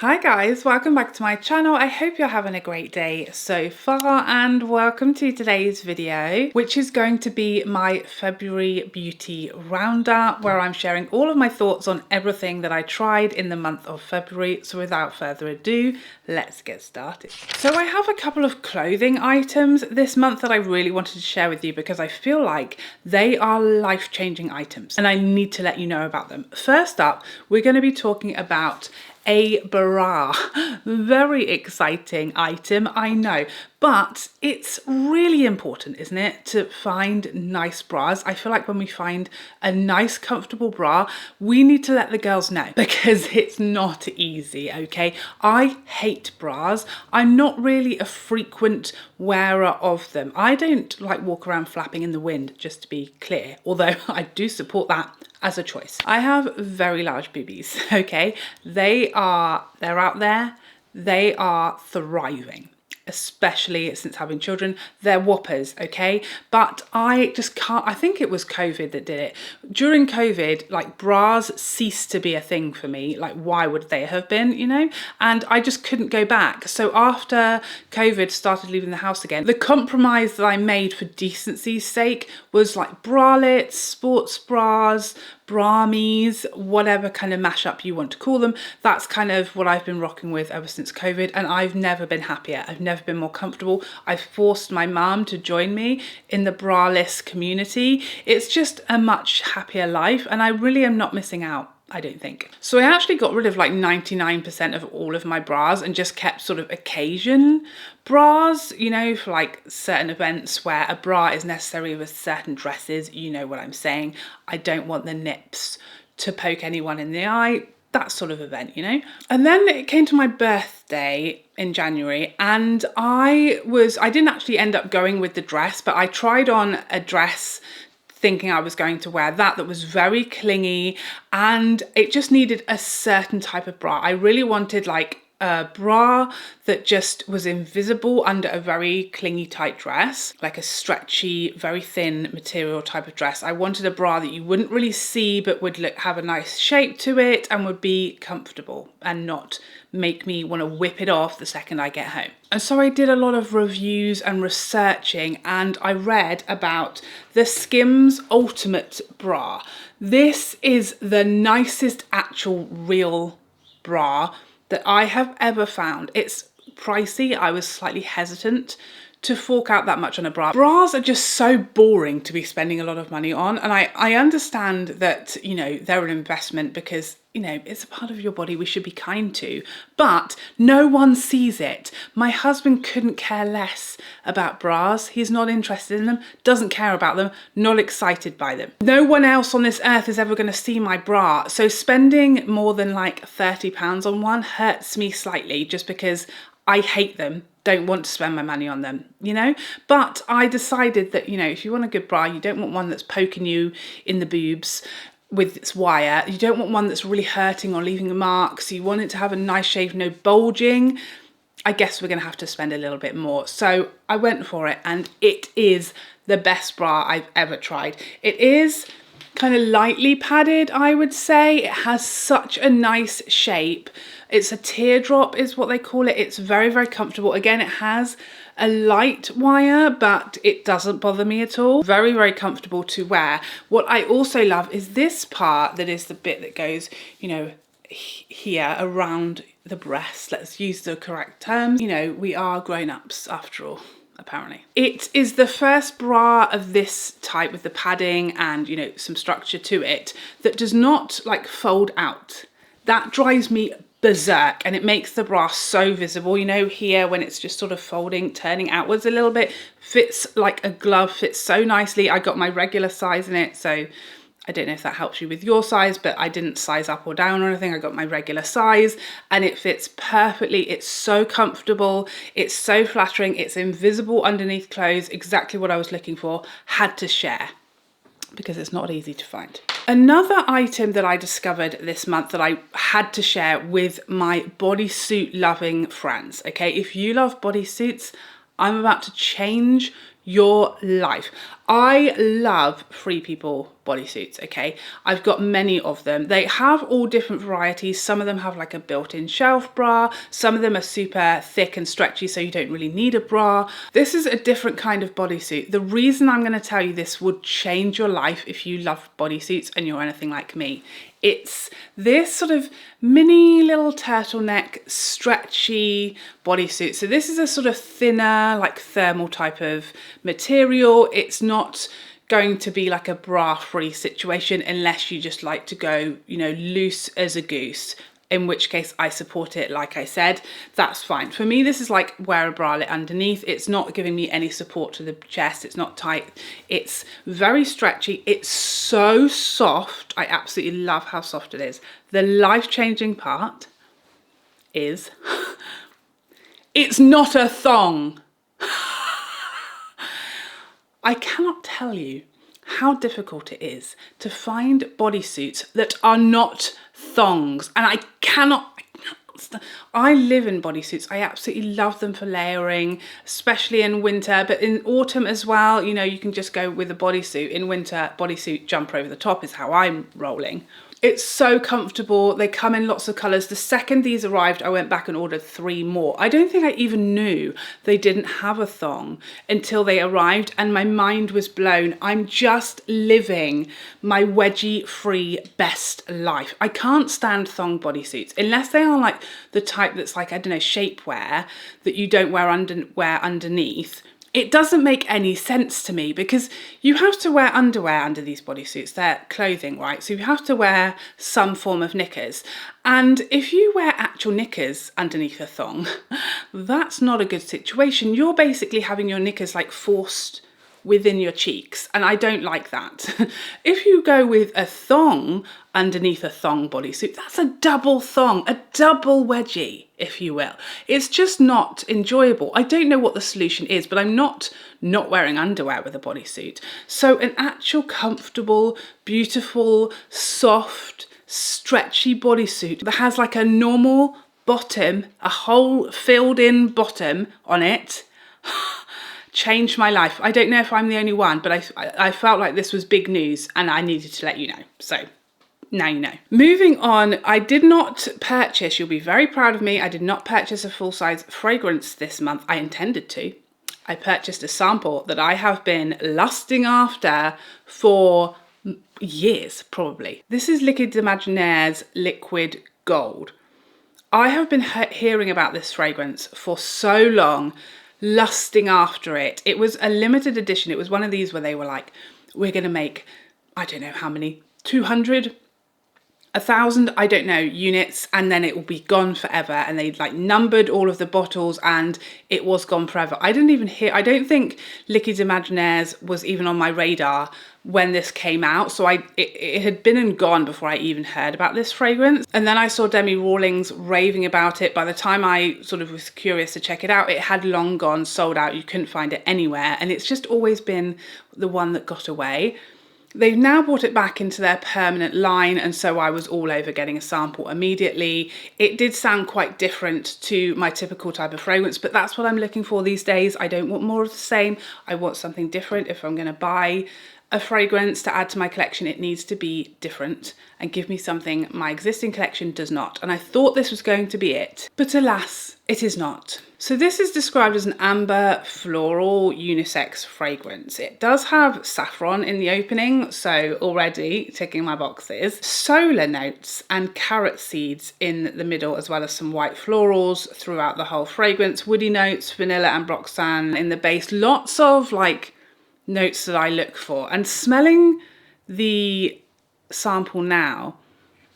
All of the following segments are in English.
Hi guys, welcome back to my channel. I hope you're having a great day so far and welcome to today's video, which is going to be my February beauty roundup, where I'm sharing all of my thoughts on everything that I tried in the month of February. So without further ado, let's get started. So I have a couple of clothing items this month that I really wanted to share with you because I feel like they are life-changing items and I need to let you know about them. First up, we're going to be talking about a bra. Very exciting item, I know, but it's really important, isn't it, to find nice bras. I feel like when we find a nice, comfortable bra, we need to let the girls know because it's not easy, okay? I hate bras. I'm not really a frequent wearer of them. I don't like walk around flapping in the wind, just to be clear, although I do support that as a choice. I have very large boobies, okay? They're out there, they are thriving, especially since having children. They're whoppers, okay? But I just can't, I think it was COVID that did it. During COVID, like bras ceased to be a thing for me. Like why would they have been, you know? And I just couldn't go back. So after COVID started leaving the house again, the compromise that I made for decency's sake was like bralettes, sports bras, bramies, whatever kind of mashup you want to call them. That's kind of what I've been rocking with ever since COVID, and I've never been happier. I've never been more comfortable. I've forced my mum to join me in the braless community. It's just a much happier life and I really am not missing out, I don't think. So I actually got rid of like 99% of all of my bras and just kept sort of occasion bras, you know, for like certain events where a bra is necessary with certain dresses. You know what I'm saying. I don't want the nips to poke anyone in the eye, that sort of event, you know. And then it came to my birthday in January and I didn't actually end up going with the dress, but I tried on a dress thinking I was going to wear that was very clingy and it just needed a certain type of bra. I really wanted like a bra that just was invisible under a very clingy tight dress, like a stretchy, very thin material type of dress. I wanted a bra that you wouldn't really see but would have a nice shape to it and would be comfortable and not make me want to whip it off the second I get home. And so I did a lot of reviews and researching and I read about the Skims Ultimate Bra. This is the nicest actual real bra that I have ever found. It's pricey. I was slightly hesitant to fork out that much on a bra. Bras are just so boring to be spending a lot of money on. And I understand that, you know, they're an investment because, you know, it's a part of your body we should be kind to, but no one sees it. My husband couldn't care less about bras. He's not interested in them, doesn't care about them, not excited by them. No one else on this earth is ever going to see my bra. So spending more than like £30 on one hurts me slightly just because I hate them. Don't want to spend my money on them, you know? But I decided that, you know, if you want a good bra, you don't want one that's poking you in the boobs with its wire. You don't want one that's really hurting or leaving marks. You want it to have a nice shape, no bulging. I guess we're gonna have to spend a little bit more. So I went for it and it is the best bra I've ever tried. It is kind of lightly padded, I would say. It has such a nice shape. It's a teardrop is what they call it. It's very, very comfortable. Again, it has a light wire, but it doesn't bother me at all. Very, very comfortable to wear. What I also love is this part that is the bit that goes, you know, here around the breast. Let's use the correct terms. You know, we are grown-ups after all, apparently. It is the first bra of this type with the padding and, you know, some structure to it that does not like fold out. That drives me berserk and it makes the bra so visible, you know, here when it's just sort of folding, turning outwards a little bit, fits like a glove, fits so nicely. I got my regular size in it, so I don't know if that helps you with your size, but I didn't size up or down or anything. I got my regular size and it fits perfectly. It's so comfortable. It's so flattering. It's invisible underneath clothes. Exactly what I was looking for. Had to share because it's not easy to find. Another item that I discovered this month that I had to share with my bodysuit loving friends. Okay, if you love bodysuits, I'm about to change your life. I love Free People bodysuits, okay? I've got many of them. They have all different varieties. Some of them have like a built-in shelf bra. Some of them are super thick and stretchy, so you don't really need a bra. This is a different kind of bodysuit. The reason I'm going to tell you this would change your life if you love bodysuits and you're anything like me. It's this sort of mini little turtleneck stretchy bodysuit. So this is a sort of thinner, like thermal type of material. It's not going to be like a bra-free situation unless you just like to go, you know, loose as a goose, in which case I support it. Like I said, that's fine. For me, this is like wear a bralette underneath. It's not giving me any support to the chest. It's not tight. It's very stretchy. It's so soft. I absolutely love how soft it is. The life-changing part is it's not a thong. I cannot tell you how difficult it is to find bodysuits that are not thongs, and I live in bodysuits. I absolutely love them for layering, especially in winter, but in autumn as well. You know, you can just go with a bodysuit. In winter, bodysuit jumper over the top is how I'm rolling. It's so comfortable. They come in lots of colours. The second these arrived, I went back and ordered 3 more. I don't think I even knew they didn't have a thong until they arrived, and my mind was blown. I'm just living my wedgie-free best life. I can't stand thong bodysuits unless they are like the type that's like, I don't know, shapewear that you don't wear underneath. It doesn't make any sense to me because you have to wear underwear under these bodysuits. They're clothing, right? So you have to wear some form of knickers. And if you wear actual knickers underneath a thong, that's not a good situation. You're basically having your knickers like forced within your cheeks, and I don't like that. If you go with a thong underneath a thong bodysuit, that's a double thong, a double wedgie, if you will. It's just not enjoyable. I don't know what the solution is, but I'm not wearing underwear with a bodysuit. So an actual comfortable, beautiful, soft, stretchy bodysuit that has like a normal bottom, a whole filled in bottom on it, changed my life. I don't know if I'm the only one, but I felt like this was big news and I needed to let you know. So now you know. Moving on, I did not purchase, you'll be very proud of me, I did not purchase a full-size fragrance this month. I intended to. I purchased a sample that I have been lusting after for years, probably. This is Liquid Imaginaires Liquid Gold. I have been hearing about this fragrance for so long, lusting after it. It was a limited edition. It was one of these where they were like, we're going to make, I don't know how many, 200, 1,000, I don't know, units, and then it will be gone forever. And they like numbered all of the bottles and it was gone forever. I don't think Liquid Imaginaires was even on my radar when this came out. So it had been and gone before I even heard about this fragrance. And then I saw Demi Rawlings raving about it. By the time I sort of was curious to check it out, it had long gone, sold out. You couldn't find it anywhere. And it's just always been the one that got away. They've now brought it back into their permanent line, and so I was all over getting a sample immediately. It did sound quite different to my typical type of fragrance, but that's what I'm looking for these days. I don't want more of the same. I want something different. If I'm going to buy a fragrance to add to my collection, it needs to be different and give me something my existing collection does not. And I thought this was going to be it, but alas, it is not. So this is described as an amber floral unisex fragrance. It does have saffron in the opening, so already ticking my boxes. Solar notes and carrot seeds in the middle, as well as some white florals throughout the whole fragrance. Woody notes, vanilla and ambroxan in the base. Lots of like notes that I look for. And smelling the sample now,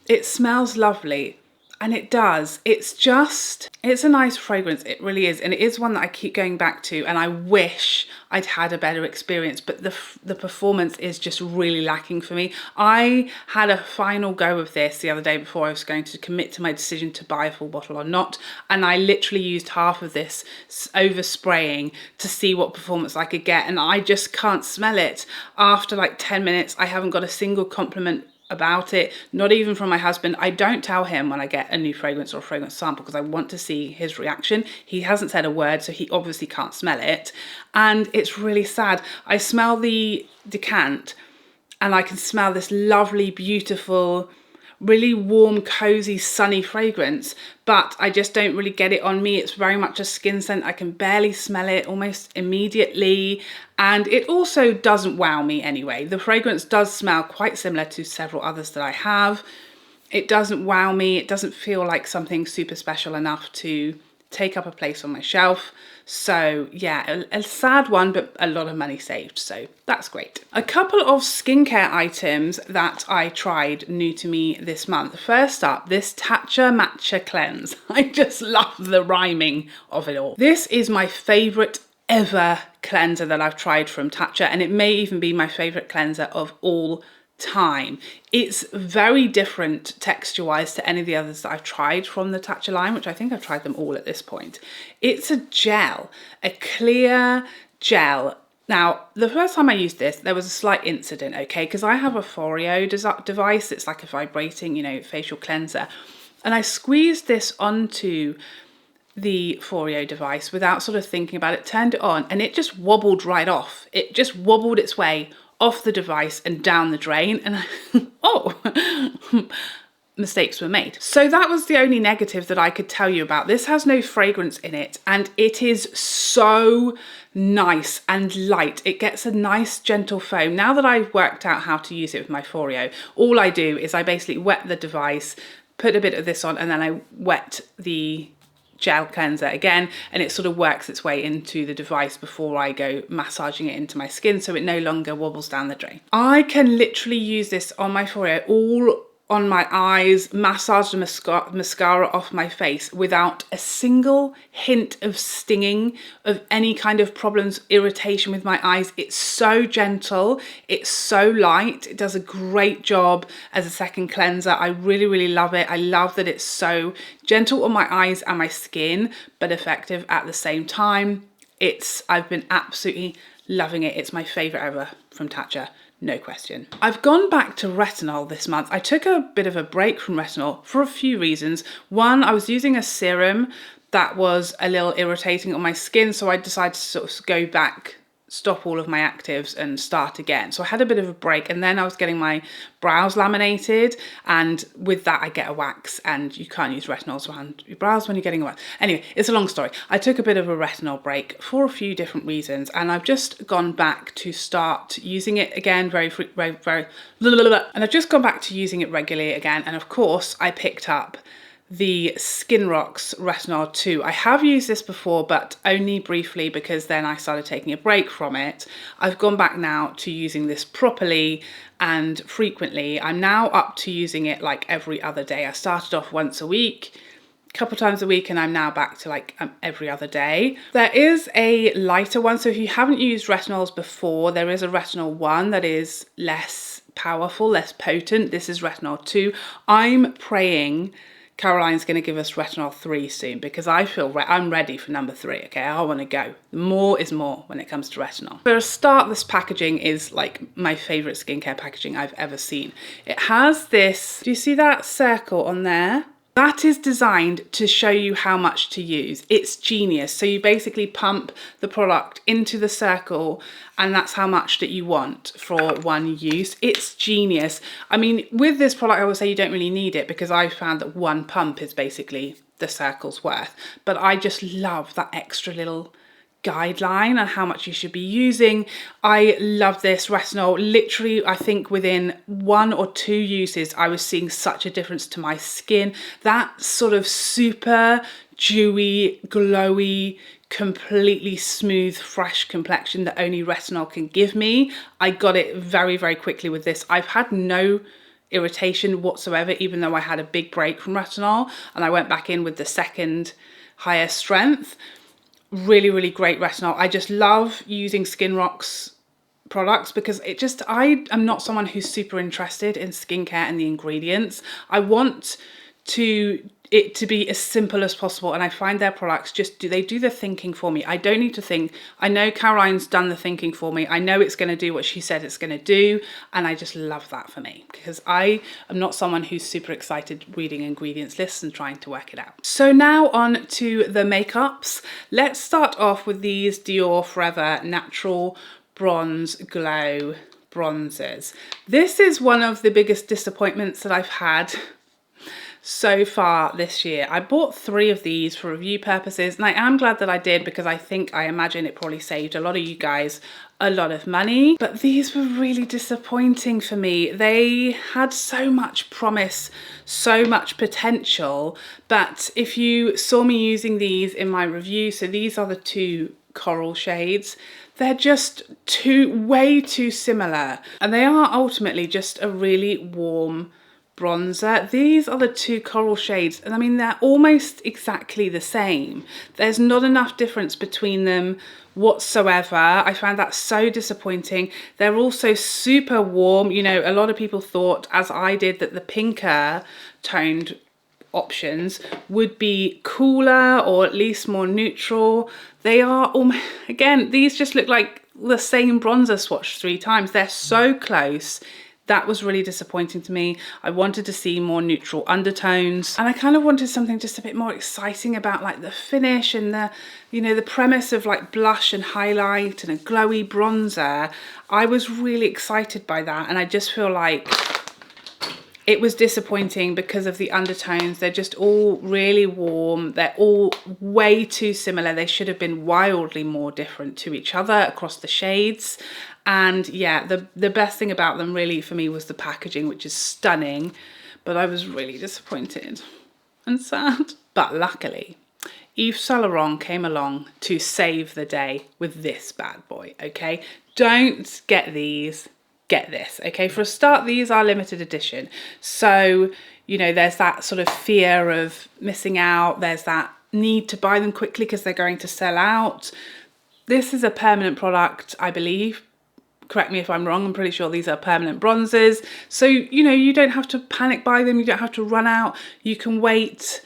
it smells lovely. And it does. It's a nice fragrance. It really is. And it is one that I keep going back to. And I wish I'd had a better experience. But the performance is just really lacking for me. I had a final go of this the other day before I was going to commit to my decision to buy a full bottle or not. And I literally used half of this overspraying to see what performance I could get. And I just can't smell it. After like 10 minutes, I haven't got a single compliment about it, not even from my husband. I don't tell him when I get a new fragrance or a fragrance sample because I want to see his reaction. He hasn't said a word, so he obviously can't smell it. And it's really sad. I smell the decant and I can smell this lovely, beautiful, really warm, cozy, sunny fragrance, but I just don't really get it on me. It's very much a skin scent. I can barely smell it almost immediately, and it also doesn't wow me anyway. The fragrance does smell quite similar to several others that I have. It doesn't wow me. It doesn't feel like something super special enough to take up a place on my shelf. So yeah, a sad one, but a lot of money saved, so that's great. A couple of skincare items that I tried new to me this month. First up, this Tatcha Matcha cleanse. I just love the rhyming of it all. This is my favorite ever cleanser that I've tried from Tatcha, and it may even be my favorite cleanser of all time. It's very different texture wise to any of the others that I've tried from the Tatcha line, which I think I've tried them all at this point. It's a gel, a clear gel. Now, the first time I used this, there was a slight incident, okay, because I have a Foreo device. It's like a vibrating, you know, facial cleanser, and I squeezed this onto the Foreo device without sort of thinking about it, turned it on, and it just wobbled right off. It just wobbled its way off the device and down the drain, and oh, mistakes were made. So that was the only negative that I could tell you about. This has no fragrance in it, and it is so nice and light. It gets a nice gentle foam. Now that I've worked out how to use it with my Foreo, all I do is I basically wet the device, put a bit of this on, and then I wet the gel cleanser again, and it sort of works its way into the device before I go massaging it into my skin, so it no longer wobbles down the drain. I can literally use this on my forehead, all on my eyes, massage the mascara off my face without a single hint of stinging, of any kind of problems, irritation with my eyes. It's so gentle, it's so light, it does a great job as a second cleanser. I really, really love it. I love that it's so gentle on my eyes and my skin, but effective at the same time. I've been absolutely loving it. It's my favorite ever from Tatcha. No question. I've gone back to Retinol this month. I took a bit of a break from Retinol for a few reasons. One, I was using a serum that was a little irritating on my skin, so I decided to sort of go back, stop all of my actives and start again. So I had a bit of a break, and then I was getting my brows laminated, and with that I get a wax, and you can't use retinols around your brows when you're getting a wax. Anyway, it's a long story. I took a bit of a retinol break for a few different reasons, and I've just gone back to start using it again and I've just gone back to using it regularly again. And of course I picked up the Skin Rocks Retinol 2. I have used this before, but only briefly, because then I started taking a break from it. I've gone back now to using this properly and frequently. I'm now up to using it like every other day. I started off once a week, a couple times a week, and I'm now back to like every other day. There is a lighter one, so if you haven't used retinols before, there is a retinol 1 that is less powerful, less potent. This is retinol 2. I'm praying Caroline's going to give us retinol 3 soon, because I feel I'm ready for number 3. Okay, I want to go. More is more when it comes to retinol. For a start, this packaging is like my favorite skincare packaging I've ever seen. It has this, do you see that circle on there? That is designed to show you how much to use. It's genius. So you basically pump the product into the circle, and that's how much that you want for one use. It's genius. I mean, with this product, I would say you don't really need it, because I found that one pump is basically the circle's worth. But I just love that extra little guideline on how much you should be using. I love this retinol. Literally, I think within 1 or 2 uses, I was seeing such a difference to my skin. That sort of super dewy, glowy, completely smooth, fresh complexion that only retinol can give me. I got it very, very quickly with this. I've had no irritation whatsoever, even though I had a big break from retinol, and I went back in with the second higher strength. Really, really great retinol. I just love using Skin Rocks products, because I am not someone who's super interested in skincare and the ingredients. I want to it to be as simple as possible, and I find their products they do the thinking for me. I don't need to think. I know Caroline's done the thinking for me. I know it's going to do what she said it's going to do, and I just love that for me, because I am not someone who's super excited reading ingredients lists and trying to work it out. So now on to the makeups. Let's start off with these Dior Forever Natural Bronze Glow bronzers. This is one of the biggest disappointments that I've had so far this year. I bought 3 of these for review purposes, and I am glad that I did, because I imagine it probably saved a lot of you guys a lot of money. But these were really disappointing for me. They had so much promise, so much potential, but if you saw me using these in my review, so these are the 2 coral shades, they're just way too similar, and they are ultimately just a really warm bronzer. These are the 2 coral shades, and I mean, they're almost exactly the same. There's not enough difference between them whatsoever. I found that so disappointing. They're also super warm. You know, a lot of people thought, as I did, that the pinker toned options would be cooler, or at least more neutral. They are, again, these just look like the same bronzer swatched 3 times. They're so close. That was really disappointing to me. I wanted to see more neutral undertones, and I kind of wanted something just a bit more exciting about like the finish and the, you know, the premise of like blush and highlight and a glowy bronzer. I was really excited by that, and I just feel like it was disappointing because of the undertones. They're just all really warm. They're all way too similar. They should have been wildly more different to each other across the shades. And yeah, the best thing about them really for me was the packaging, which is stunning, but I was really disappointed and sad. But luckily, Yves Saint Laurent came along to save the day with this bad boy, okay? Don't get these, get this, okay? For a start, these are limited edition. So, you know, there's that sort of fear of missing out. There's that need to buy them quickly because they're going to sell out. This is a permanent product, I believe. Correct me if I'm wrong, I'm pretty sure these are permanent bronzers. So, you know, you don't have to panic buy them, you don't have to run out. You can wait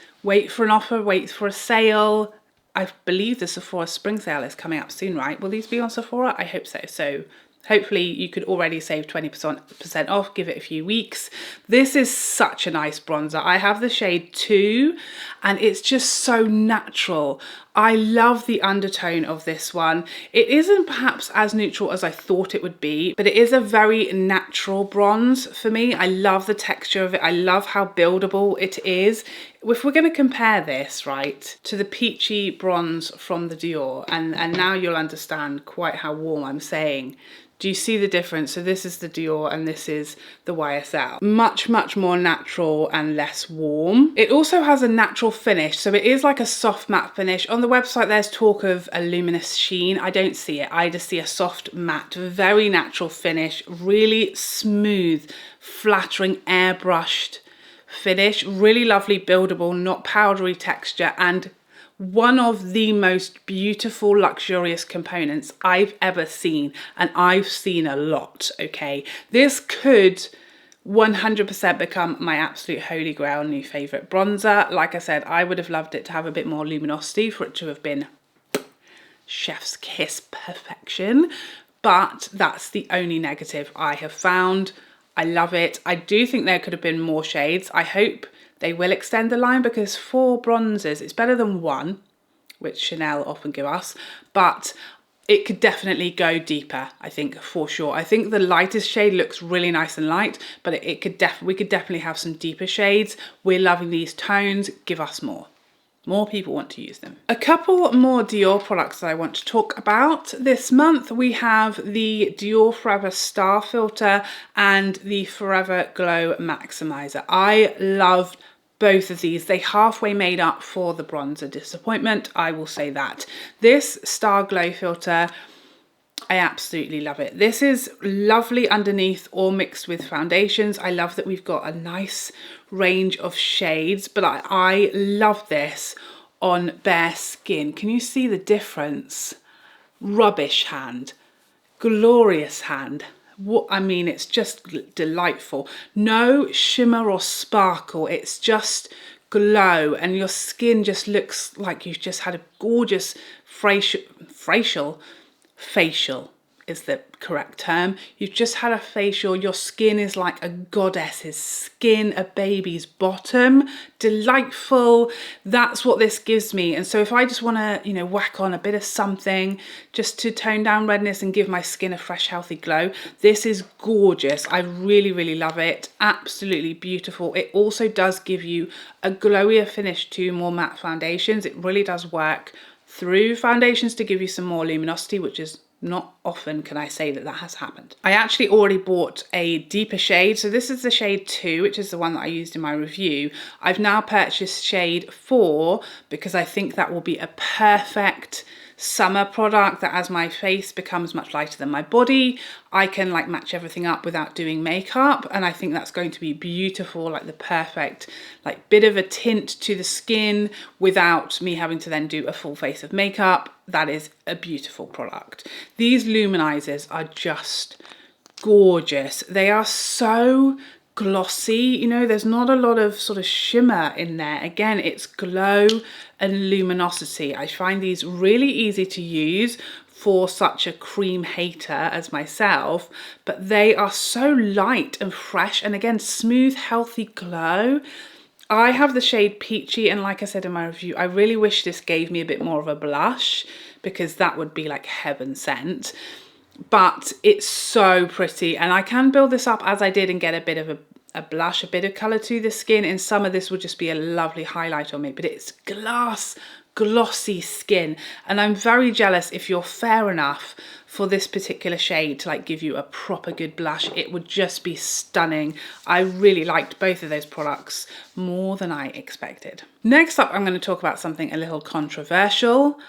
for an offer, wait for a sale. I believe the Sephora spring sale is coming up soon, right? Will these be on Sephora? I hope so. So hopefully you could already save 20% off, give it a few weeks. This is such a nice bronzer. I have the shade 2 and it's just so natural. I love the undertone of this one. It isn't perhaps as neutral as I thought it would be, but it is a very natural bronze for me. I love the texture of it. I love how buildable it is. If we're going to compare this, right, to the Peachy bronze from the Dior, and now you'll understand quite how warm I'm saying. Do you see the difference? So this is the Dior and this is the YSL. Much, much more natural and less warm. It also has a natural finish. So it is like a soft matte finish. On the website, there's talk of a luminous sheen. I don't see it. I just see a soft matte, very natural finish, really smooth, flattering, airbrushed finish. Really lovely, buildable, not powdery texture, and one of the most beautiful, luxurious components I've ever seen, and I've seen a lot, okay? This could 100% become my absolute holy grail new favourite bronzer. Like I said, I would have loved it to have a bit more luminosity, for it to have been chef's kiss perfection, but that's the only negative I have found. I love it. I do think there could have been more shades. I hope they will extend the line, because 4 bronzers, it's better than 1, which Chanel often give us, but it could definitely go deeper, I think, for sure. I think the lightest shade looks really nice and light, but we could definitely have some deeper shades. We're loving these tones. Give us more. More people want to use them. A couple more Dior products that I want to talk about this month. We have the Dior Forever Star Filter and the Forever Glow Maximizer. I love both of these. They halfway made up for the bronzer disappointment, I will say that. This Star Glow Filter, I absolutely love it. This is lovely underneath or mixed with foundations. I love that we've got a nice range of shades, but I love this on bare skin. Can you see the difference? Rubbish hand, glorious hand. What I mean, it's just delightful. No shimmer or sparkle. It's just glow, and your skin just looks like you've just had a gorgeous facial is the correct term. You've just had a facial. Your skin is like a goddess's skin, a baby's bottom. Delightful. That's what this gives me. And so if I just want to, you know, whack on a bit of something just to tone down redness and give my skin a fresh, healthy glow, this is gorgeous. I really, really love it. Absolutely beautiful. It also does give you a glowier finish to more matte foundations. It really does work through foundations to give you some more luminosity, which is not often can I say that that has happened. I actually already bought a deeper shade. So this is the shade 2, which is the one that I used in my review. I've now purchased shade 4 because I think that will be a perfect summer product, that as my face becomes much lighter than my body, I can like match everything up without doing makeup. And I think that's going to be beautiful, like the perfect like bit of a tint to the skin without me having to then do a full face of makeup. That is a beautiful product. These luminizers are just gorgeous. They are so glossy, you know, there's not a lot of sort of shimmer in there. Again, it's glow and luminosity. I find these really easy to use for such a cream hater as myself, but they are so light and fresh, and again, smooth, healthy glow. I have the shade Peachy, and like I said in my review, I really wish this gave me a bit more of a blush, because that would be like heaven sent. But it's so pretty, and I can build this up as I did and get a bit of a blush, a bit of colour to the skin. In summer, this would just be a lovely highlight on me, but it's glossy skin, and I'm very jealous if you're fair enough for this particular shade to like give you a proper good blush. It would just be stunning. I really liked both of those products more than I expected. Next up, I'm going to talk about something a little controversial.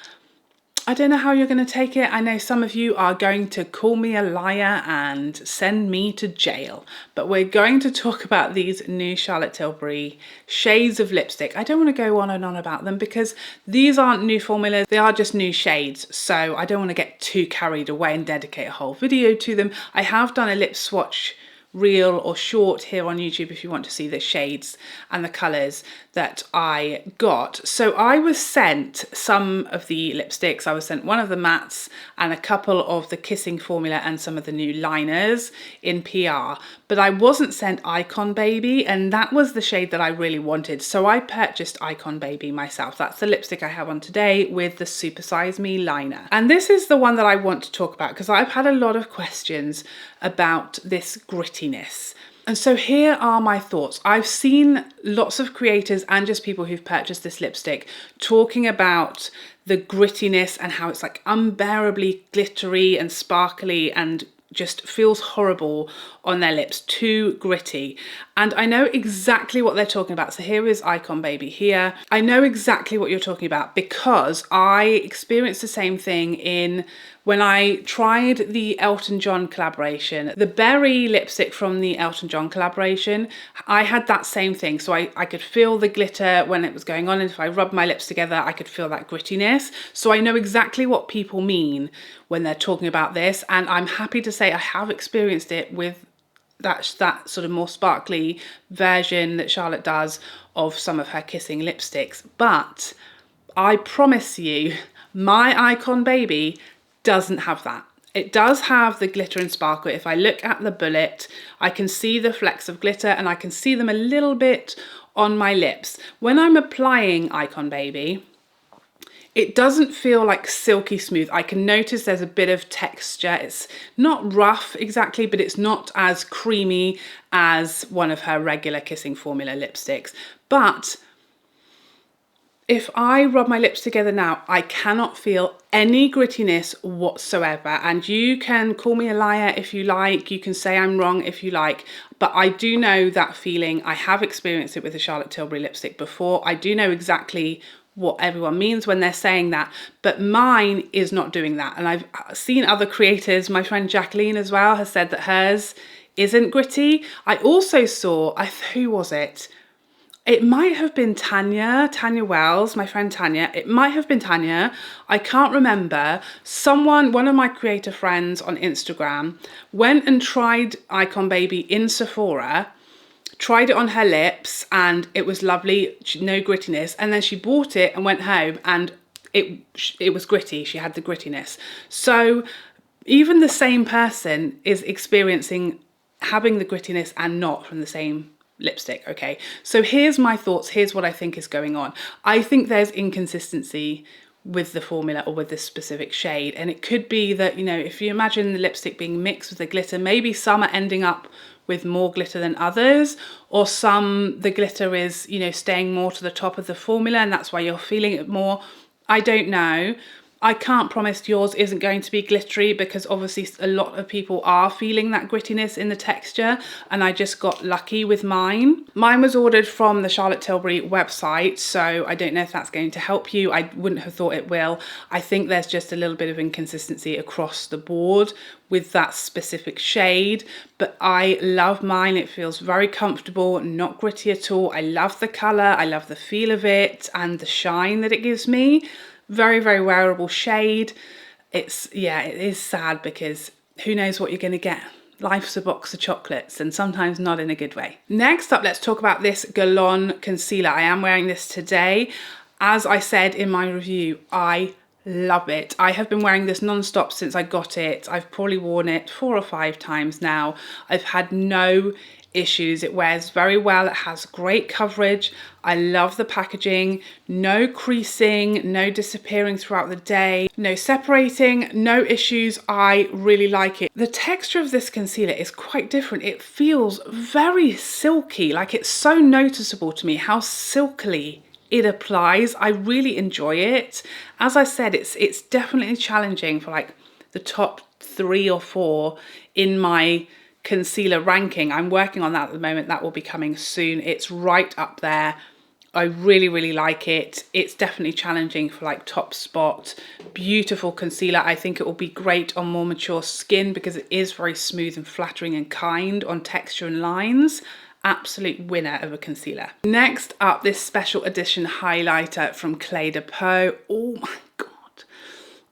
I don't know how you're going to take it. I know some of you are going to call me a liar and send me to jail, but we're going to talk about these new Charlotte Tilbury shades of lipstick. I don't want to go on and on about them because these aren't new formulas, they are just new shades. So I don't want to get too carried away and dedicate a whole video to them. I have done a lip swatch reel or short here on YouTube if you want to see the shades and the colours that I got. So I was sent some of the lipsticks. I was sent one of the mattes and a couple of the Kissing formula and some of the new liners in PR, but I wasn't sent Icon Baby, and that was the shade that I really wanted. So I purchased Icon Baby myself. That's the lipstick I have on today with the Super Size Me liner. And this is the one that I want to talk about because I've had a lot of questions about this grittiness. And so here are my thoughts. I've seen lots of creators and just people who've purchased this lipstick talking about the grittiness and how it's like unbearably glittery and sparkly and just feels horrible on their lips, too gritty. And I know exactly what they're talking about. So here is Icon Baby here. I know exactly what you're talking about because I experienced the same thing when I tried the Elton John collaboration, the berry lipstick from the Elton John collaboration. I had that same thing. So I could feel the glitter when it was going on, and if I rubbed my lips together, I could feel that grittiness. So I know exactly what people mean when they're talking about this, and I'm happy to say I have experienced it with that sort of more sparkly version that Charlotte does of some of her Kissing lipsticks. But I promise you, my Icon Baby doesn't have that. It does have the glitter and sparkle. If I look at the bullet, I can see the flecks of glitter and I can see them a little bit on my lips. When I'm applying Icon Baby, it doesn't feel like silky smooth. I can notice there's a bit of texture. It's not rough exactly, but it's not as creamy as one of her regular Kissing formula lipsticks. But if I rub my lips together now, I cannot feel any grittiness whatsoever. And you can call me a liar if you like, you can say I'm wrong if you like, but I do know that feeling. I have experienced it with a Charlotte Tilbury lipstick before. I do know exactly what everyone means when they're saying that, but mine is not doing that. And I've seen other creators, my friend Jacqueline as well, has said that hers isn't gritty. I also saw, who was it? It might have been Tanya Wells, my friend Tanya. It might have been Tanya. I can't remember. One of my creator friends on Instagram went and tried Icon Baby in Sephora, tried it on her lips and it was lovely, no grittiness. And then she bought it and went home and it was gritty. She had the grittiness. So even the same person is experiencing having the grittiness and not from the same lipstick. Okay, so here's my thoughts. Here's what I think is going on. I think there's inconsistency with the formula or with this specific shade, and it could be that, you know, if you imagine the lipstick being mixed with the glitter, maybe some are ending up with more glitter than others, or some the glitter is, you know, staying more to the top of the formula and that's why you're feeling it more. I don't know. I can't promise yours isn't going to be glittery, because obviously a lot of people are feeling that grittiness in the texture, and I just got lucky with mine. Mine was ordered from the Charlotte Tilbury website, so I don't know if that's going to help you. I wouldn't have thought it will. I think there's just a little bit of inconsistency across the board with that specific shade, but I love mine. It feels very comfortable, not gritty at all. I love the colour, I love the feel of it and the shine that it gives me. Very, very wearable shade. It's, yeah, it is sad because who knows what you're going to get. Life's a box of chocolates, and sometimes not in a good way. Next up, let's talk about this Guerlain concealer. I am wearing this today. As I said in my review, I love it. I have been wearing this non-stop since I got it. I've probably worn it 4 or 5 times now. I've had no issues. It wears very well. It has great coverage. I love the packaging. No creasing, no disappearing throughout the day, no separating, no issues. I really like it. The texture of this concealer is quite different. It feels very silky, like it's so noticeable to me how silkily it applies. I really enjoy it. As I said, it's definitely challenging for like the top 3 or 4 in my concealer ranking. I'm working on that at the moment. That will be coming soon. It's right up there. I really, really like it. It's definitely challenging for like top spot. Beautiful concealer. I think it will be great on more mature skin because it is very smooth and flattering and kind on texture and lines. Absolute winner of a concealer. Next up, this special edition highlighter from Clé de Peau. Oh my God.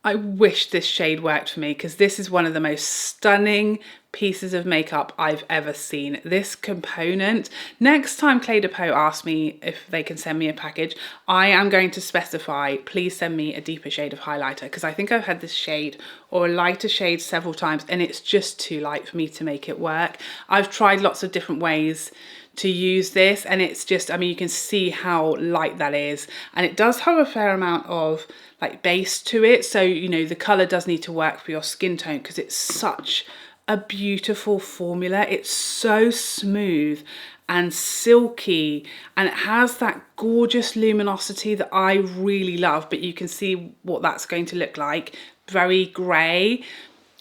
I wish this shade worked for me, because this is one of the most stunning pieces of makeup I've ever seen. This component, next time Clé de Peau asks me if they can send me a package, I am going to specify, please send me a deeper shade of highlighter, because I think I've had this shade or a lighter shade several times and it's just too light for me to make it work. I've tried lots of different ways to use this and it's just, I mean, you can see how light that is, and it does have a fair amount of like base to it, so you know the color does need to work for your skin tone because it's such a beautiful formula. It's so smooth and silky and it has that gorgeous luminosity that I really love, but you can see what that's going to look like. Very grey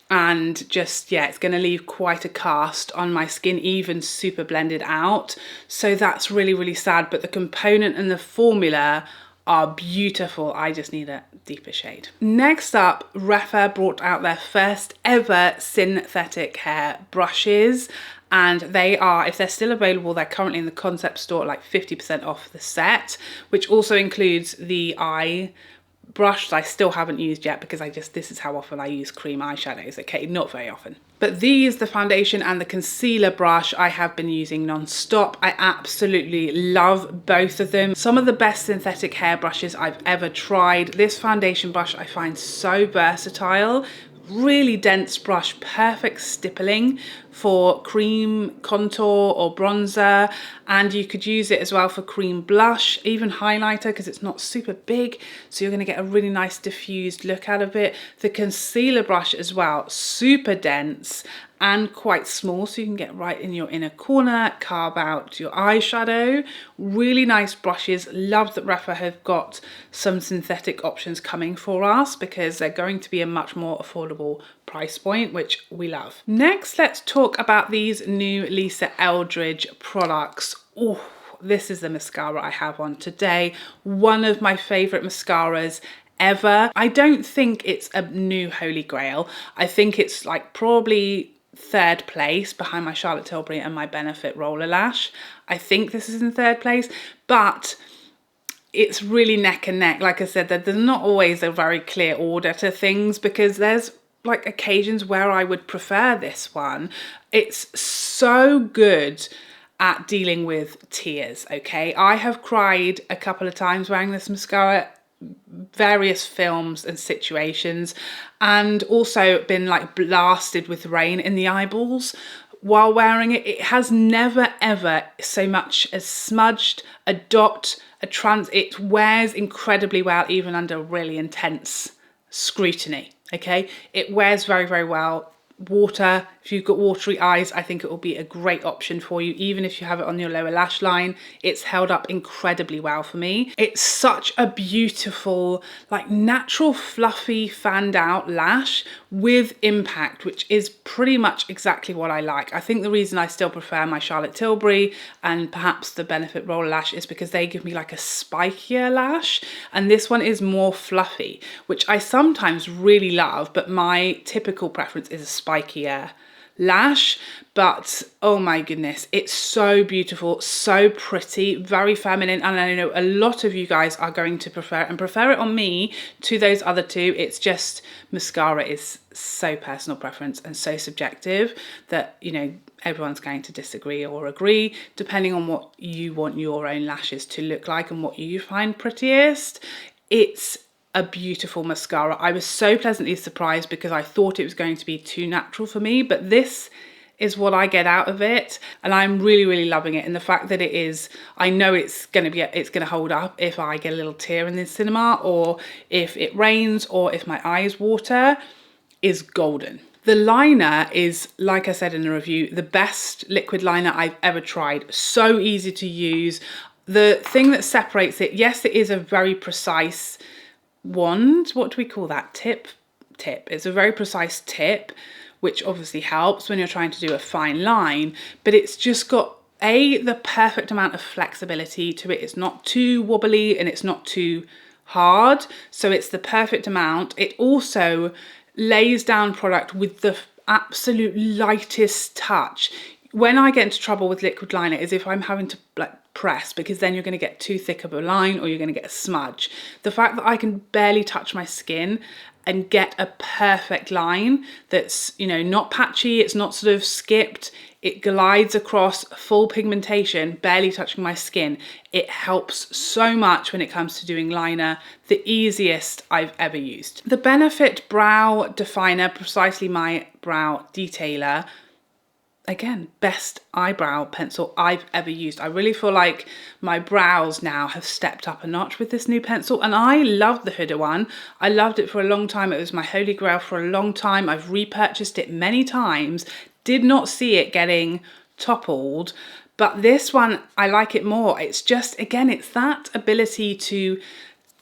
and just, yeah, it's going to leave quite a cast on my skin, even super blended out. So that's really, really sad, but the component and the formula are beautiful. I just need a deeper shade. Next up, Rephr brought out their first ever synthetic hair brushes, and they are, if they're still available, they're currently in the concept store at like 50% off the set, which also includes the eye brush that I still haven't used yet because this is how often I use cream eyeshadows, okay, not very often. But these, the foundation and the concealer brush, I have been using non-stop. I absolutely love both of them. Some of the best synthetic hair brushes I've ever tried. This foundation brush I find so versatile. Really dense brush, perfect stippling for cream contour or bronzer, and you could use it as well for cream blush, even highlighter, because it's not super big, so you're going to get a really nice diffused look out of it. The concealer brush as well, super dense and quite small, so you can get right in your inner corner, carve out your eyeshadow. Really nice brushes. Love that Rephr have got some synthetic options coming for us because they're going to be a much more affordable price point, which we love. Next, let's talk about these new Lisa Eldridge products. Oh, this is the mascara I have on today. One of my favorite mascaras ever. I don't think it's a new holy grail. I think it's like probably 3rd place behind my Charlotte Tilbury and my Benefit Roller Lash. I think this is in 3rd place, but it's really neck and neck. Like I said, there's not always a very clear order to things because there's like occasions where I would prefer this one. It's so good at dealing with tears, okay? I have cried a couple of times wearing this mascara, various films and situations, and also been like blasted with rain in the eyeballs while wearing it. It has never ever so much as smudged, a dot, it wears incredibly well even under really intense scrutiny, okay? It wears very, very well. Water, if you've got watery eyes, I think it will be a great option for you. Even if you have it on your lower lash line, it's held up incredibly well for me. It's such a beautiful, like natural, fluffy, fanned out lash with impact, which is pretty much exactly what I like. I think the reason I still prefer my Charlotte Tilbury and perhaps the Benefit Roller Lash is because they give me like a spikier lash, and this one is more fluffy, which I sometimes really love, but my typical preference is a spikier lash. But oh my goodness, it's so beautiful, so pretty, very feminine, and I know a lot of you guys are going to prefer it on me to those other two. It's just mascara is so personal preference and so subjective that, you know, everyone's going to disagree or agree depending on what you want your own lashes to look like and what you find prettiest. It's a beautiful mascara. I was so pleasantly surprised because I thought it was going to be too natural for me, but this is what I get out of it, and I'm really, really loving it. And the fact that it is, I know it's going to hold up if I get a little tear in the cinema, or if it rains, or if my eyes water, is golden. The liner is, like I said in the review, the best liquid liner I've ever tried. So easy to use. The thing that separates it, yes, it is a very precise wand. What do we call that? Tip. It's a very precise tip, which obviously helps when you're trying to do a fine line, but it's just got the perfect amount of flexibility to it. It's not too wobbly and it's not too hard, so it's the perfect amount. It also lays down product with the absolute lightest touch. When I get into trouble with liquid liner is if I'm having to like press, because then you're going to get too thick of a line or you're going to get a smudge. The fact that I can barely touch my skin and get a perfect line that's, you know, not patchy, it's not sort of skipped, it glides across full pigmentation, barely touching my skin. It helps so much when it comes to doing liner, the easiest I've ever used. The Benefit Brow Definer, precisely my brow detailer, again, best eyebrow pencil I've ever used. I really feel like my brows now have stepped up a notch with this new pencil, and I love the Huda one. I loved it for a long time. It was my holy grail for a long time. I've repurchased it many times, did not see it getting toppled, but this one, I like it more. It's just, again, it's that ability to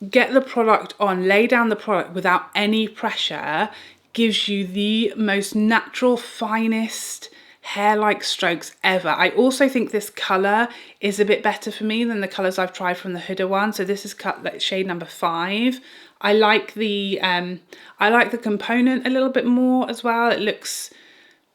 get the product on, lay down the product without any pressure, gives you the most natural, finest, hair-like strokes ever. I also think this colour is a bit better for me than the colours I've tried from the Huda one. So this is shade number 5. I like the component a little bit more as well. It looks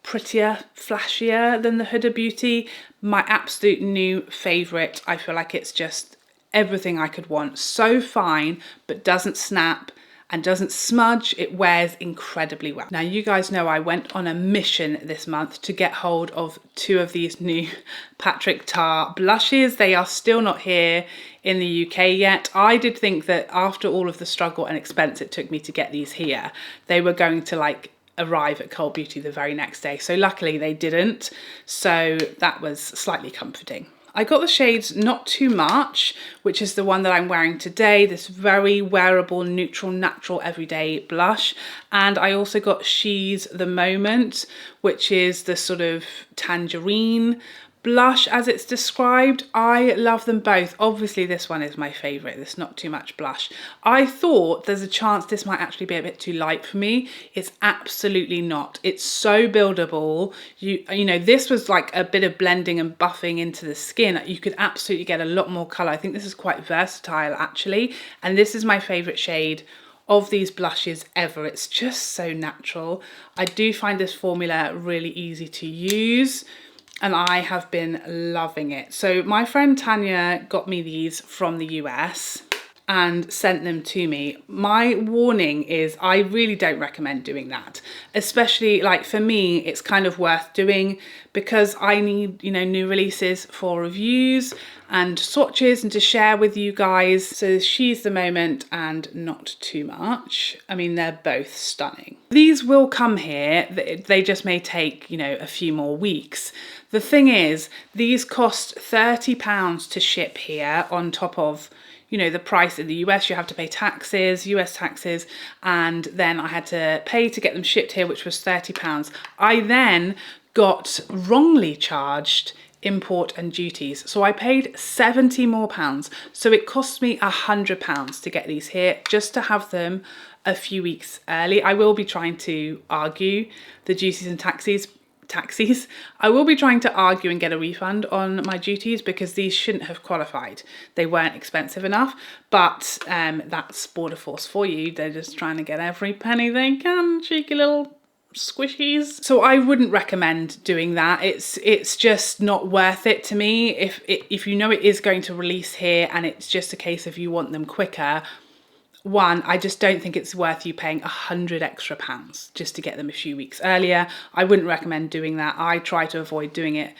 prettier, flashier than the Huda Beauty. My absolute new favourite. I feel like it's just everything I could want. So fine, but doesn't snap and doesn't smudge. It wears incredibly well. Now, you guys know I went on a mission this month to get hold of 2 of these new Patrick Ta blushes. They are still not here in the UK yet. I did think that after all of the struggle and expense it took me to get these here, they were going to like arrive at Cult Beauty the very next day. So luckily they didn't. So that was slightly comforting. I got the shades Not Too Much, which is the one that I'm wearing today, this very wearable, neutral, natural, everyday blush. And I also got She's the Moment, which is the sort of tangerine blush as it's described. I love them both. Obviously this one is my favorite, this Not Too Much blush. I thought there's a chance this might actually be a bit too light for me. It's absolutely not. It's so buildable. You know, this was like a bit of blending and buffing into the skin. You could absolutely get a lot more color. I think this is quite versatile actually, and this is my favorite shade of these blushes ever. It's just so natural. I do find this formula really easy to use, and I have been loving it. So my friend Tanya got me these from the US, and sent them to me. My warning is I really don't recommend doing that, especially like for me, it's kind of worth doing because I need, you know, new releases for reviews and swatches and to share with you guys. So She's the Moment and Not Too Much. I mean, they're both stunning. These will come here. They just may take, you know, a few more weeks. The thing is, these cost £30 to ship here on top of, you know, the price in the US. You have to pay taxes, US taxes, and then I had to pay to get them shipped here, which was £30. I then got wrongly charged import and duties. So I paid £70 more. So it cost me £100 to get these here just to have them a few weeks early. I will be trying to argue the duties and taxes. I will be trying to argue and get a refund on my duties because these shouldn't have qualified. They weren't expensive enough, but that's Border Force for you. They're just trying to get every penny they can, cheeky little squishies. So I wouldn't recommend doing that. It's just not worth it to me. If you know it is going to release here and it's just a case of you want them quicker, one, I just don't think it's worth you paying £100 extra just to get them a few weeks earlier. I wouldn't recommend doing that. I try to avoid doing it.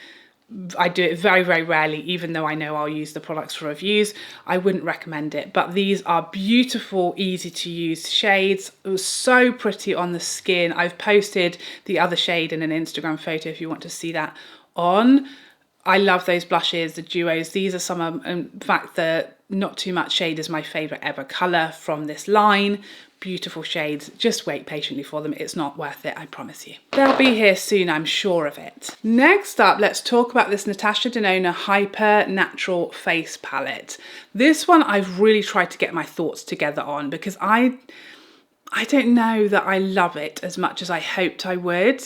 I do it very, very rarely, even though I know I'll use the products for reviews. I wouldn't recommend it. But these are beautiful, easy to use shades. It was so pretty on the skin. I've posted the other shade in an Instagram photo if you want to see that on. I love those blushes, the duos. These are some of, in fact, the Not Too Much shade is my favourite ever colour from this line. Beautiful shades. Just wait patiently for them. It's not worth it, I promise you. They'll be here soon, I'm sure of it. Next up, let's talk about this Natasha Denona Hyper Natural Face Palette. This one I've really tried to get my thoughts together on because I don't know that I love it as much as I hoped I would.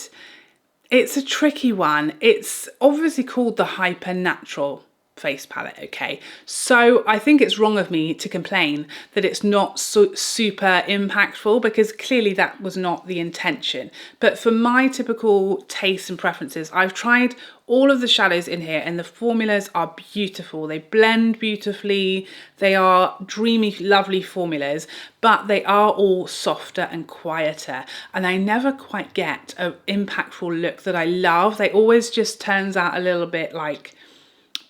It's a tricky one. It's obviously called the Hyper Natural Face Palette, okay? So I think it's wrong of me to complain that it's not super impactful because clearly that was not the intention. But for my typical tastes and preferences, I've tried all of the shadows in here and the formulas are beautiful. They blend beautifully. They are dreamy, lovely formulas, but they are all softer and quieter. And I never quite get an impactful look that I love. They always just turns out a little bit like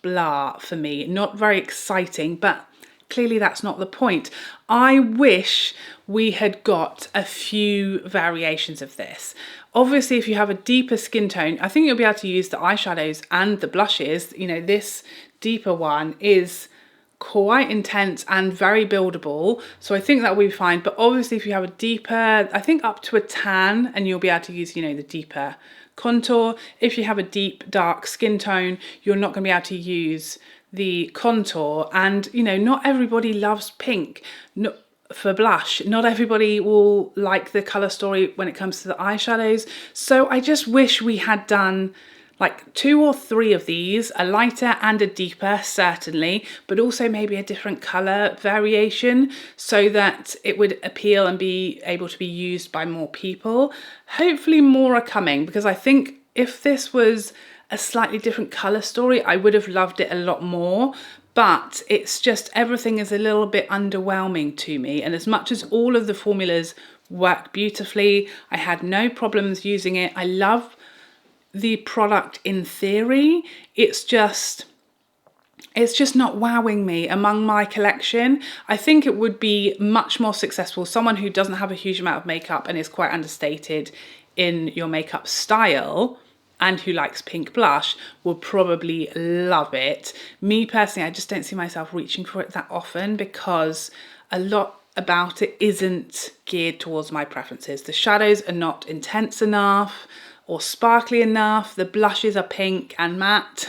blah for me. Not very exciting, but clearly that's not the point. I wish we had got a few variations of this. Obviously, if you have a deeper skin tone, I think you'll be able to use the eyeshadows and the blushes. You know, this deeper one is quite intense and very buildable. So I think that will be fine. But obviously, if you have a deeper, I think up to a tan, and you'll be able to use, you know, the deeper contour. If you have a deep, dark skin tone, you're not going to be able to use the contour. And, you know, not everybody loves pink. No, for blush, not everybody will like the color story when it comes to the eyeshadows. So I just wish we had done like 2 or 3 of these, a lighter and a deeper, certainly, but also maybe a different color variation so that it would appeal and be able to be used by more people. Hopefully more are coming, because I think if this was a slightly different color story, I would have loved it a lot more. But it's just everything is a little bit underwhelming to me. And as much as all of the formulas work beautifully, I had no problems using it. I love the product in theory. It's just not wowing me among my collection. I think it would be much more successful. Someone who doesn't have a huge amount of makeup and is quite understated in your makeup style and who likes pink blush will probably love it. Me personally, I just don't see myself reaching for it that often because a lot about it isn't geared towards my preferences. The shadows are not intense enough or sparkly enough. The blushes are pink and matte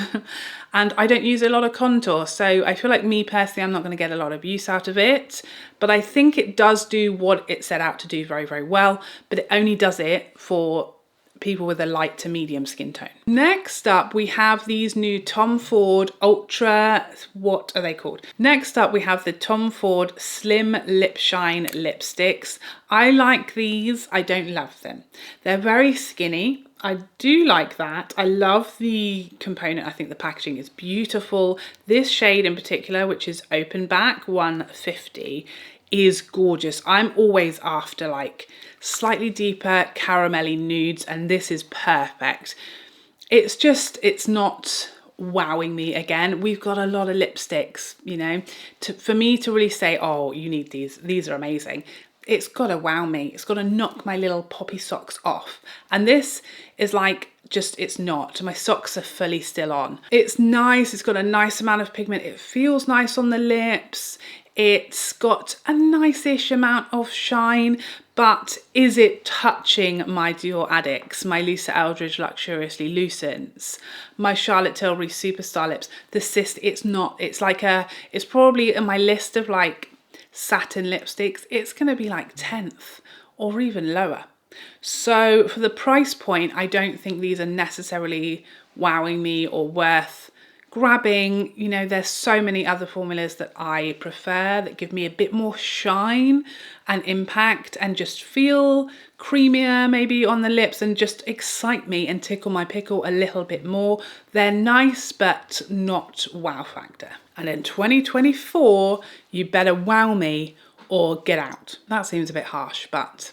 and I don't use a lot of contour. So I feel like me personally, I'm not going to get a lot of use out of it, but I think it does do what it set out to do very, very well, but it only does it for people with a light to medium skin tone. Next up, we have these new Tom Ford Ultra, what are they called? Next up, we have the Tom Ford Slim Lip Shine lipsticks. I like these, I don't love them. They're very skinny. I do like that. I love the component. I think the packaging is beautiful. This shade in particular, which is Open Back 150, is gorgeous. I'm always after like slightly deeper caramelly nudes, and this is perfect. It's just, it's not wowing me again. We've got a lot of lipsticks, you know, for me to really say, oh, you need these are amazing. It's gotta wow me. It's gotta knock my little poppy socks off. And this is like, just, it's not. My socks are fully still on. It's nice. It's got a nice amount of pigment. It feels nice on the lips. It's got a nice-ish amount of shine, but is it touching my Dior Addicts, my Lisa Eldridge Luxuriously Lucents, my Charlotte Tilbury Superstar Lips? It's not. It's like it's probably in my list of like satin lipsticks. It's gonna be like 10th or even lower. So for the price point, I don't think these are necessarily wowing me or worth grabbing. You know, there's so many other formulas that I prefer that give me a bit more shine and impact and just feel creamier maybe on the lips and just excite me and tickle my pickle a little bit more. They're nice, but not wow factor. And in 2024, you better wow me or get out. That seems a bit harsh, but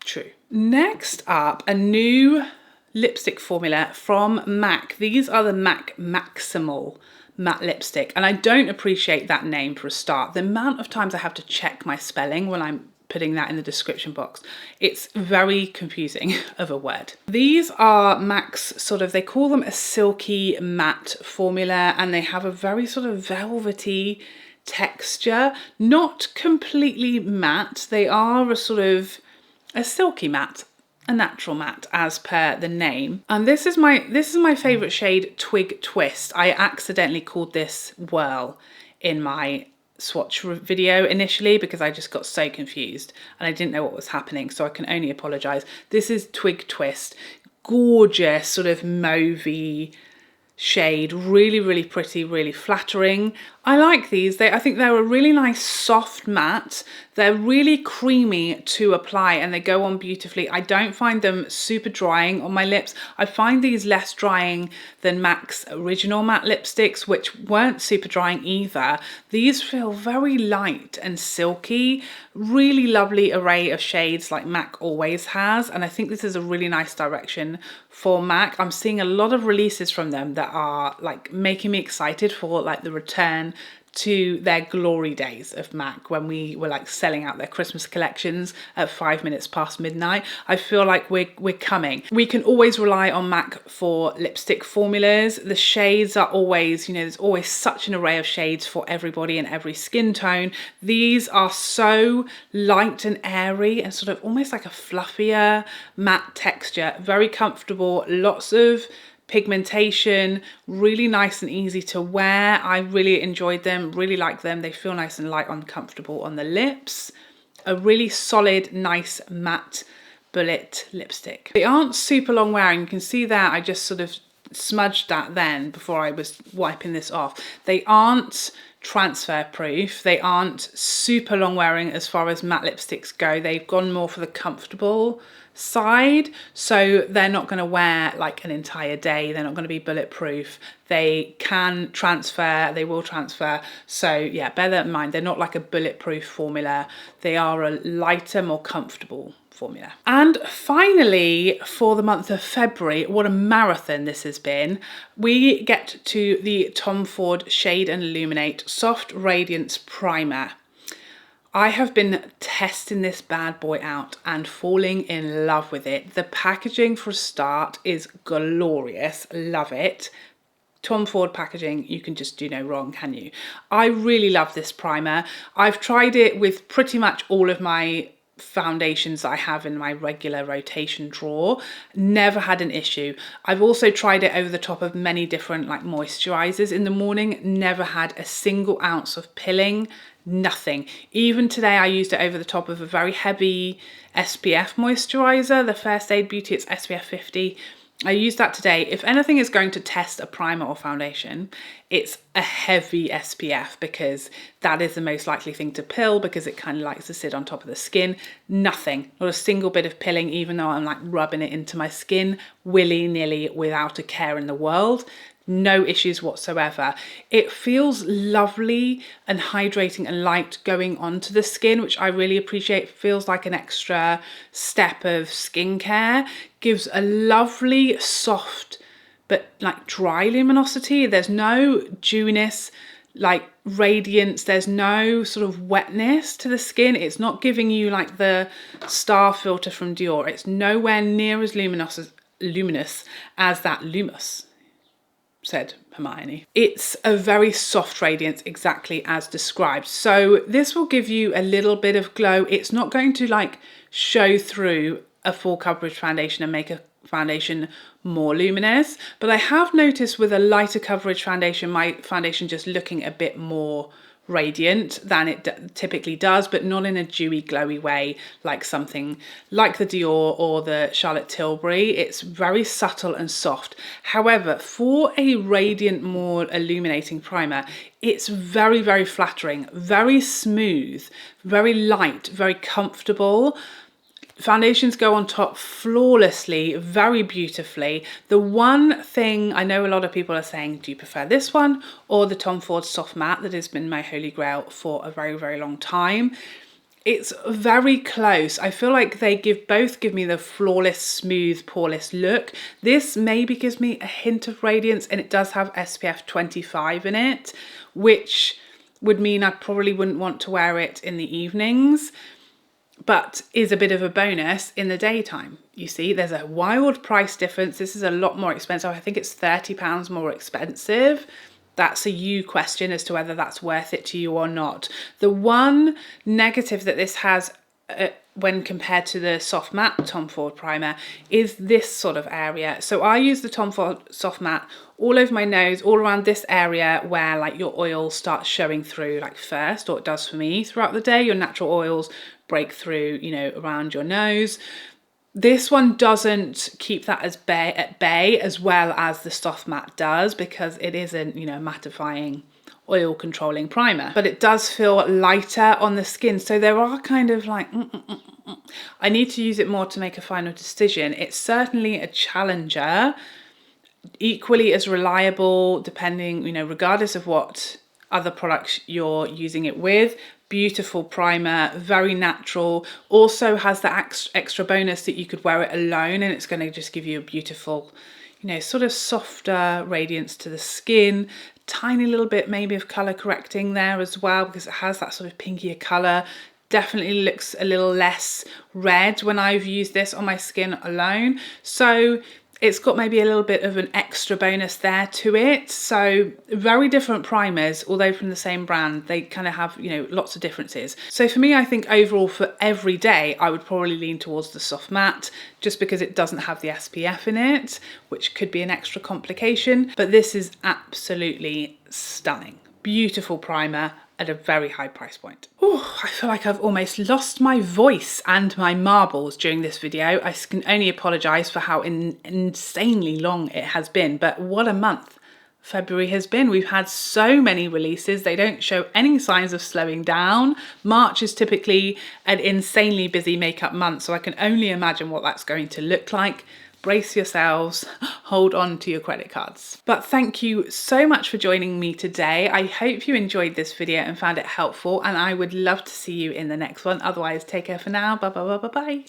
true. Next up, a new lipstick formula from MAC. These are the MAC Macximal matte lipstick, and I don't appreciate that name for a start. The amount of times I have to check my spelling when I'm putting that in the description box, it's very confusing of a word. These are MAC's sort of, they call them a silky matte formula, and they have a very sort of velvety texture, not completely matte. They are a sort of a silky matte, a natural matte as per the name. And this is my favorite shade, Twig Twist. I accidentally called this Whirl in my swatch video initially because I just got so confused and I didn't know what was happening, so I can only apologize. This is Twig Twist, gorgeous sort of mauvey shade, really, really pretty, really flattering. I like these. I think they're a really nice soft matte. They're really creamy to apply and they go on beautifully. I don't find them super drying on my lips. I find these less drying than MAC's original matte lipsticks, which weren't super drying either. These feel very light and silky, really lovely array of shades like MAC always has. And I think this is a really nice direction for MAC. I'm seeing a lot of releases from them that are like making me excited for like the return to their glory days of MAC when we were like selling out their Christmas collections at 5 minutes past midnight. I feel like we're coming. We can always rely on MAC for lipstick formulas. The shades are always, you know, there's always such an array of shades for everybody and every skin tone. These are so light and airy and sort of almost like a fluffier matte texture, very comfortable, lots of pigmentation, really nice and easy to wear. I really enjoyed them, really like them. They feel nice and light and comfortable on the lips. A really solid, nice matte bullet lipstick. They aren't super long wearing. You can see there, I just sort of smudged that then before I was wiping this off. They aren't transfer proof. They aren't super long wearing as far as matte lipsticks go. They've gone more for the comfortable side, so they're not going to wear like an entire day. They're not going to be bulletproof. They can transfer, they will transfer, so yeah, bear that in mind. They're not like a bulletproof formula. They are a lighter, more comfortable formula. And finally, for the month of February, what a marathon this has been, we get to the Tom Ford Shade and Illuminate Soft Radiance Primer. I have been testing this bad boy out and falling in love with it. The packaging for a start is glorious, love it. Tom Ford packaging, you can just do no wrong, can you? I really love this primer. I've tried it with pretty much all of my foundations I have in my regular rotation drawer, never had an issue. I've also tried it over the top of many different like moisturizers in the morning, never had a single ounce of pilling, nothing. Even today I used it over the top of a very heavy SPF moisturizer, the First Aid Beauty, it's SPF 50. I used that today. If anything is going to test a primer or foundation, it's a heavy SPF, because that is the most likely thing to pill, because it kind of likes to sit on top of the skin. Nothing, not a single bit of pilling, even though I'm like rubbing it into my skin willy-nilly without a care in the world. No issues whatsoever. It feels lovely and hydrating and light going onto the skin, which I really appreciate. It feels like an extra step of skincare. Gives a lovely, soft, but like dry luminosity. There's no dewiness, like radiance. There's no sort of wetness to the skin. It's not giving you like the star filter from Dior. It's nowhere near as luminous as that Lumos, said Hermione. It's a very soft radiance, exactly as described. So this will give you a little bit of glow. It's not going to like show through a full coverage foundation and make a foundation more luminous. But I have noticed with a lighter coverage foundation, my foundation just looking a bit more radiant than it typically does, but not in a dewy glowy way like something like the Dior or the Charlotte Tilbury. It's very subtle and soft. However, for a radiant, more illuminating primer, it's very, very flattering, very smooth, very light, very comfortable. Foundations go on top flawlessly, very beautifully. The one thing I know a lot of people are saying, do you prefer this one or the Tom Ford Soft Matte that has been my holy grail for a very, very long time? It's very close. I feel like they both give me the flawless, smooth, poreless look. This maybe gives me a hint of radiance, and it does have SPF 25 in it, which would mean I probably wouldn't want to wear it in the evenings, but is a bit of a bonus in the daytime. You see, there's a wild price difference. This is a lot more expensive. I think it's £30 more expensive. That's a you question as to whether that's worth it to you or not. The one negative that this has when compared to the Soft Matte Tom Ford primer is this sort of area. So I use the Tom Ford Soft Matte all over my nose, all around this area where like your oil starts showing through like first, or it does for me throughout the day. Your natural oils break through, you know, around your nose. This one doesn't keep that as at bay as well as the Soft Matte does, because it isn't, you know, mattifying, oil controlling primer, but it does feel lighter on the skin. So there are kind of like, I need to use it more to make a final decision. It's certainly a challenger, equally as reliable, depending, you know, regardless of what other products you're using it with. Beautiful primer, very natural. Also has the extra bonus that you could wear it alone and it's going to just give you a beautiful, you know, sort of softer radiance to the skin. Tiny little bit maybe of color correcting there as well, because it has that sort of pinkier color. Definitely looks a little less red when I've used this on my skin alone. So it's got maybe a little bit of an extra bonus there to it. So very different primers, although from the same brand, they kind of have, you know, lots of differences. So for me, I think overall for every day, I would probably lean towards the Soft Matte, just because it doesn't have the SPF in it, which could be an extra complication. But this is absolutely stunning. Beautiful primer at a very high price point. Oh, I feel like I've almost lost my voice and my marbles during this video. I can only apologise for how insanely long it has been, but what a month February has been. We've had so many releases. They don't show any signs of slowing down. March is typically an insanely busy makeup month, so I can only imagine what that's going to look like. Brace yourselves, hold on to your credit cards. But thank you so much for joining me today. I hope you enjoyed this video and found it helpful, and I would love to see you in the next one. Otherwise, take care for now. Bye bye bye bye bye.